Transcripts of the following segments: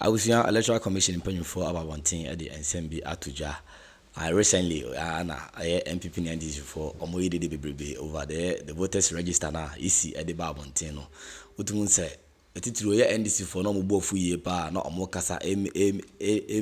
I was young electoral commission in penny for about 1 at the NSMB Atuja. I recently I MPP NDC for Omoide de Bibrebe over there. The voters register now EC at the Barbontino. Utumun say a title NDC for no more fu ye pa no Omokasa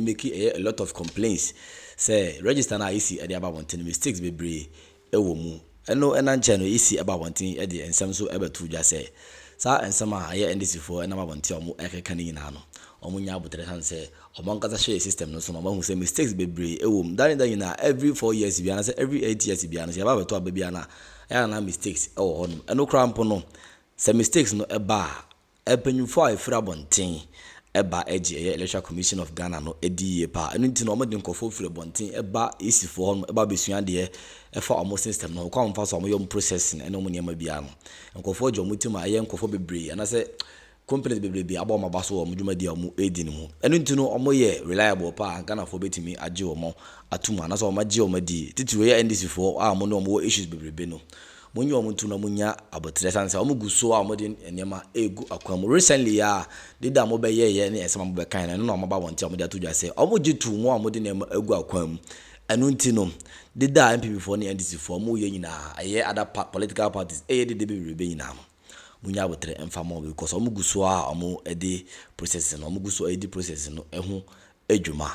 make a lot of complaints. Say register now EC at the Barbontino mistakes be brave. Ewomu. Eno enanche no EC about 1 at the NSMB ebe tuja say. Sa ensama aye NDC for enama bonti omo ekeka ni na no omunya abutere han say omonkaza share system no so no mahu say mistakes bebre ewom dan na every 4 years bia na say every 8 years bia na say ba beto ababia na ya na mistakes ewo ho no eno krampo no say mistakes no eba epenyufo afira bonten eba eje electoral commission of Ghana no ediye pa enu nti no omode nkofo fire bonten eba isifo ho no eba besua de efa omo system no kwa mfa so omo yom processing eno mo niam bia no nkofo jo mutima aye nkofo bebre ana say companies bebre aba omo baso omo dwuma dia omo edi ne mu enu nti no omo ye reliable pa Ghana for betimi age omo atuma ana so omo age omo di titiro ye NDC for a mo no omo issues bebre no munye omo ntu na munya abotre sansa omo guso a omo de enema egu akwam recently ya dida mo be ye ne esema mo be kan na no omo ba wonte omo de atodwa say omo gitu mu omo de enema egu akwam enu nti no dida MPP for ne NDC for mo ye nyina aye other political parties eye de bebre nyina no munya abotre emfa mo because omo guso a omo edi process no omo guso edi process no ehu edwuma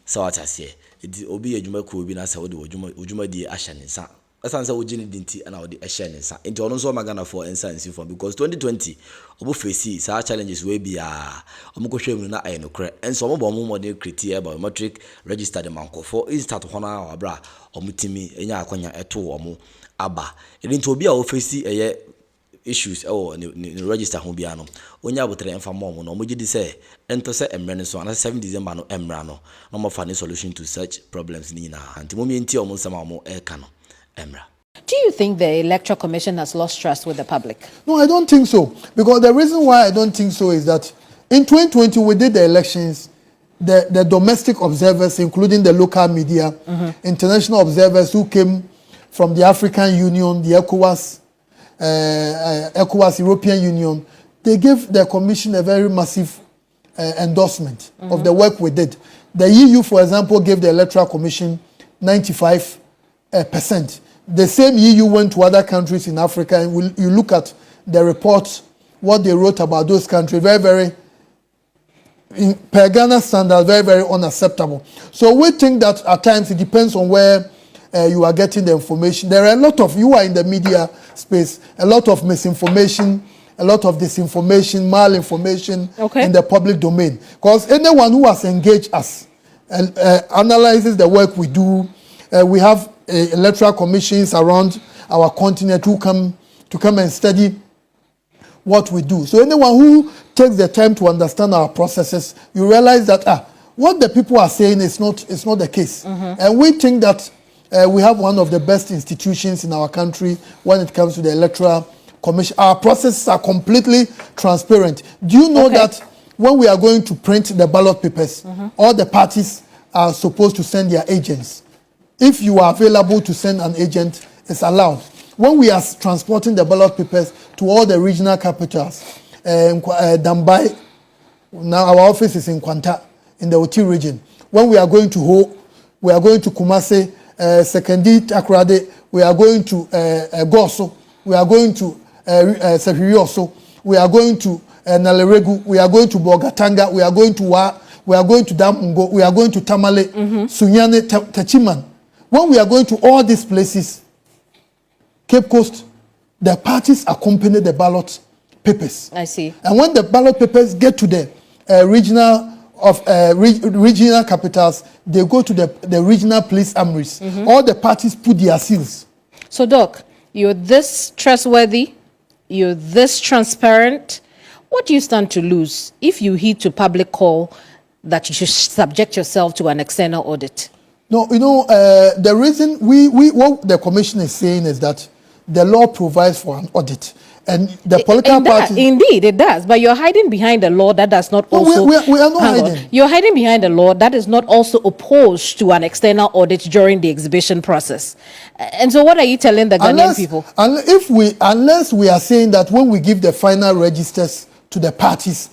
sa watase edi obi edwuma ko obi na sa wode odwuma di ahya ne nsa asansa wogini dinti ana wode ehye ne nsa enti ono so magana for ensansi for because 2020 obo face sa challenges we bia omo ko hwemu na aye no kre enso omo bo mo modern criteria biometric registered mankofo is start ho na abra omo timi enya akonya eto omo aba enti obi a o face eye issues ni register ho bia no onya abotre emfa mom no mogidi say ento say emre so na 7 December no emra no no mo fa solution to such problems ni na anti mo mienti omo nsama mo eka no emra. Do you think the Electoral Commission has lost trust with the public? No, I don't think so. Because the reason why I don't think so is that in 2020 we did the elections, the domestic observers, including the local media, international observers who came from the African Union, the ECOWAS, European Union, they gave the commission a very massive endorsement of the work we did. The EU, for example, gave the Electoral Commission 95%. The same EU went to other countries in Africa, and you look at the reports, what they wrote about those countries, very, very, per Ghana standards, very, very unacceptable. So we think that at times it depends on where you are getting the information. There are a lot of, you are in the media space, a lot of misinformation, a lot of disinformation, malinformation in the public domain. Because anyone who has engaged us analyzes the work we do. We have electoral commissions around our continent who come and study what we do. So anyone who takes the time to understand our processes, you realize that what the people are saying is not the case. And we think that we have one of the best institutions in our country when it comes to the electoral commission. Our processes are completely transparent. Do you know that when we are going to print the ballot papers, all the parties are supposed to send their agents? If you are available to send an agent, it's allowed. When we are transporting the ballot papers to all the regional capitals, Dambai, now our office is in Kwanta, in the Oti region. When we are going to Ho, we are going to Kumase, Sekendi, Takrade, we are going to Goso, we are going to Sefirioso, we are going to Naleregu, we are going to Bogatanga, we are going to Wa, we are going to Damungo, we are going to Tamale, Sunyane, Tachiman. When we are going to all these places, Cape Coast, the parties accompany the ballot papers. I see. And when the ballot papers get to the regional capitals, they go to the regional police armories. All the parties put their seals. So, Doc, you're this trustworthy, you're this transparent. What do you stand to lose if you heed to public call that you should subject yourself to an external audit? No, the reason what the commission is saying is that the law provides for an audit. And the political parties... Indeed, it does. But you're hiding behind a law that does not also... We are not hiding. You're hiding behind a law that is not also opposed to an external audit during the exhibition process. And so what are you telling the Ghanaian people? Unless we are saying that when we give the final registers to the parties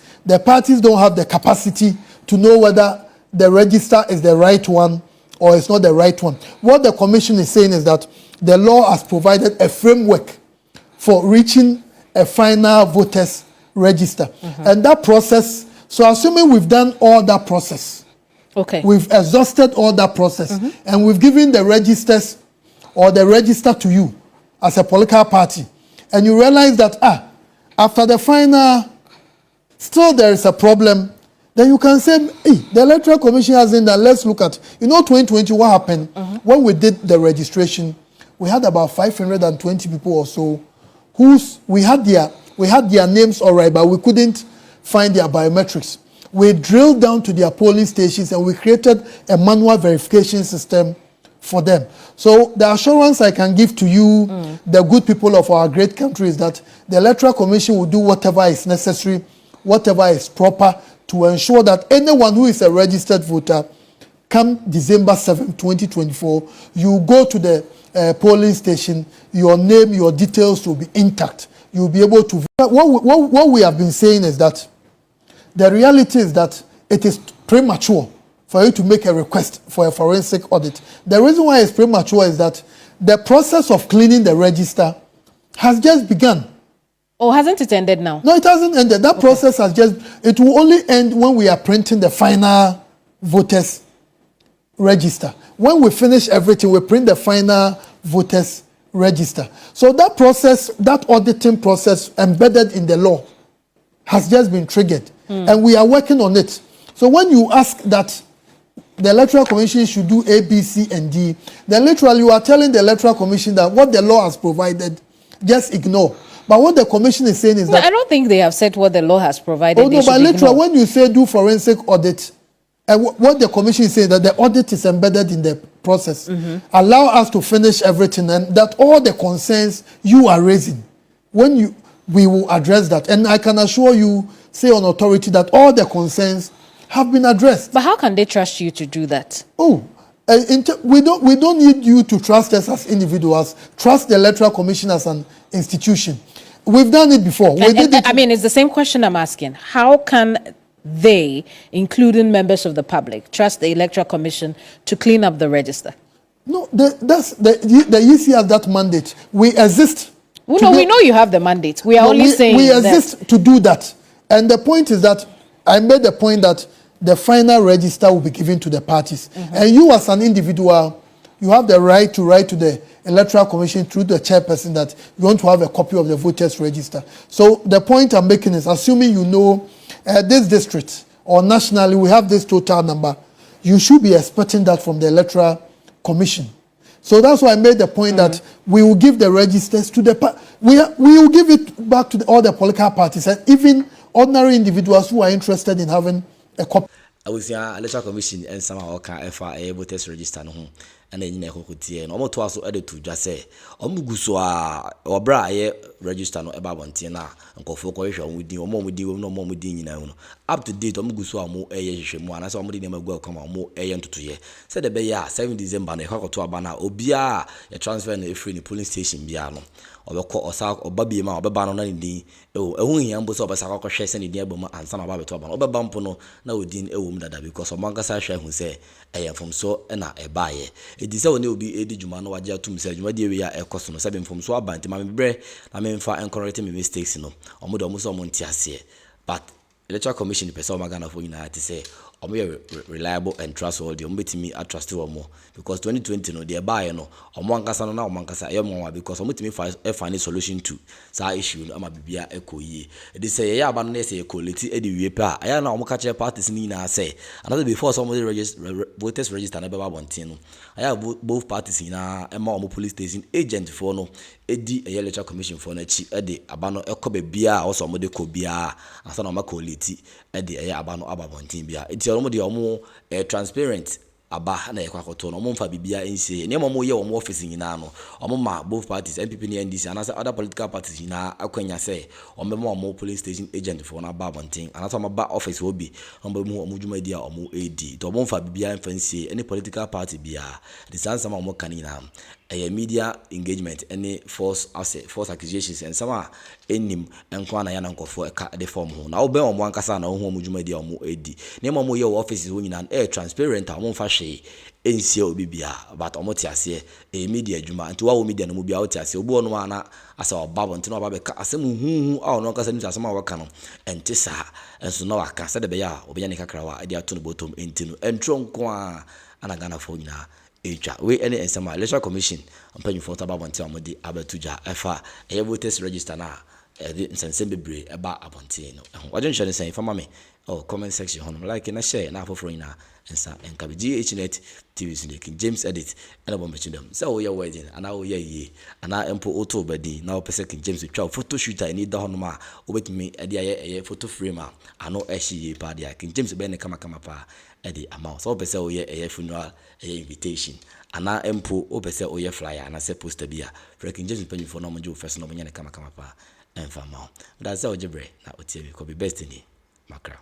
don't have the capacity to know whether the register is the right one or it's not the right one. What the commission is saying is that the law has provided a framework for reaching a final voters register. And that process, so assuming we've done all that process, okay, we've exhausted all that process, and we've given the registers or the register to you as a political party, and you realize that, after the final, still there is a problem, then you can say, hey, the Electoral Commission hasn't done, let's look at, 2020, what happened? When we did the registration, we had about 520 people or so we had their names all right, but we couldn't find their biometrics. We drilled down to their polling stations and we created a manual verification system for them. So the assurance I can give to you, the good people of our great country, is that the Electoral Commission will do whatever is necessary, whatever is proper, to ensure that anyone who is a registered voter, come December 7, 2024, you go to the polling station, your name, your details will be intact. You'll be able to... What we have been saying is that the reality is that it is premature for you to make a request for a forensic audit. The reason why it's premature is that the process of cleaning the register has just begun. Oh, hasn't it ended now? No, it hasn't ended. That process has just... It will only end when we are printing the final voters register. When we finish everything, we print the final voters register. So that process, that auditing process embedded in the law has just been triggered. And we are working on it. So when you ask that the Electoral Commission should do A, B, C, and D, then literally you are telling the Electoral Commission that what the law has provided, just ignore. But what the commission is saying is that... I don't think they have said what the law has provided. Oh, no, but literally when you say do forensic audit, what the commission is saying that the audit is embedded in the process. Allow us to finish everything, and that all the concerns you are raising, we will address that. And I can assure you, say on authority, that all the concerns have been addressed. But how can they trust you to do that? Oh, we don't need you to trust us as individuals. Trust the Electoral Commission as an institution. We've done it before. I mean, it's the same question I'm asking. How can they, including members of the public, trust the Electoral Commission to clean up the register? No, the EC has that mandate. We exist. We know you have the mandate. We are only saying we exist to do that. And the point is that I made the point that the final register will be given to the parties. And you as an individual, you have the right to write to the Electoral Commission through the chairperson that you want to have a copy of the voters register. So the point I'm making is, assuming you know this district or nationally we have this total number, you should be expecting that from the Electoral Commission. So that's why I made the point that we will give the registers to the... We will give it back to all the political parties and even ordinary individuals who are interested in having a copy. I was Electoral Commission and somehow can FIA voters register no home and then you know and almost also added to just say Omuguswa or bra register no about one tina and go for cohesion with you more with you no more with you up to date Omuguswa more a and I saw somebody name welcome or more a to 2 years. Said the bay 7 December and a hawk to a banner or bia a transfer in a free polling station biano. Or call or sack or baby ma or banana in the only ambos of a sack shares any near boma and some about top or bampono now within a woman that because of Mangasa share who say I am from so and a buyer. It is only will be a Jumano Waja to say, my dear, we are a customer 7 from so about my bread. I mean, for and correcting me mistakes, or Mudomuso Montiasia. But Electoral Commission, the person Magana for United to say, or more reliable and trustworthy, or me I trust you more because 2020 no they buy no or Mancasa now Mancasa because I'm me find a solution to sa issue I'm a bibia echo ye. They say yeah but say quality edi pa I na catch parties ni na say another before somebody voters register na baba bontino I have both parties na e police station agent for no edi a Electoral Commission for na chi edi abano ekobe bia or somebody ko bia asa na quality edi abano ababontin bia eti omo de omo transparent aba na yakwakoto no momfa bibia ense ne momo ye omo office nyina no omo ma both parties NPP and NDC and other political parties nyina akwanya say omo ma omo police station agent for na babontin and so ba office obi omo mu omo dwuma dia omo AD to omo fa bibia enfanse any political party bia the sansa ma omo kanina media engagement any false accusations and some are enim enko na ya na nkofo eka de form ho na oben omo ankasa na ohu omo dwuma di omo edi ne mo ye offices ho nyina transparent omo fa hwe ensie obi bia but omo te ase media dwuma nti wa media no mu bia wo te ase obi ono ana asa obabo nti no oba be ka asem huhu a ono ankasa ni asem a waka no enti sa enso na waka se de be ya obenya ne kakra wa ade ato no bottom enti no entro nko a ana Ghana fo nyina eja we any ensema electoral commission ampanyu for taba bonte amode abatuja efa voters register na nsense bebre eba abonte no waje nhwe ne sen fama me comment section hono like na share na afoforo nyina ensa enka Ghnet TV so King James edit na bombe chindam say wo ye wedding ana wo ye yi ana empo auto badi na wo pese King James twa photo shooter ni da hono ma obetimi ade aye photo frame a ano ehye pa dia King James be ne kama pa ede amount so pese wo ye funeral invitation ana empo wo pese wo ye flyer ana se poster bia King James panyu for no mo jo first no mo nya ne kama pa emfa ma that's how jibre na otie bi ko be best ni makra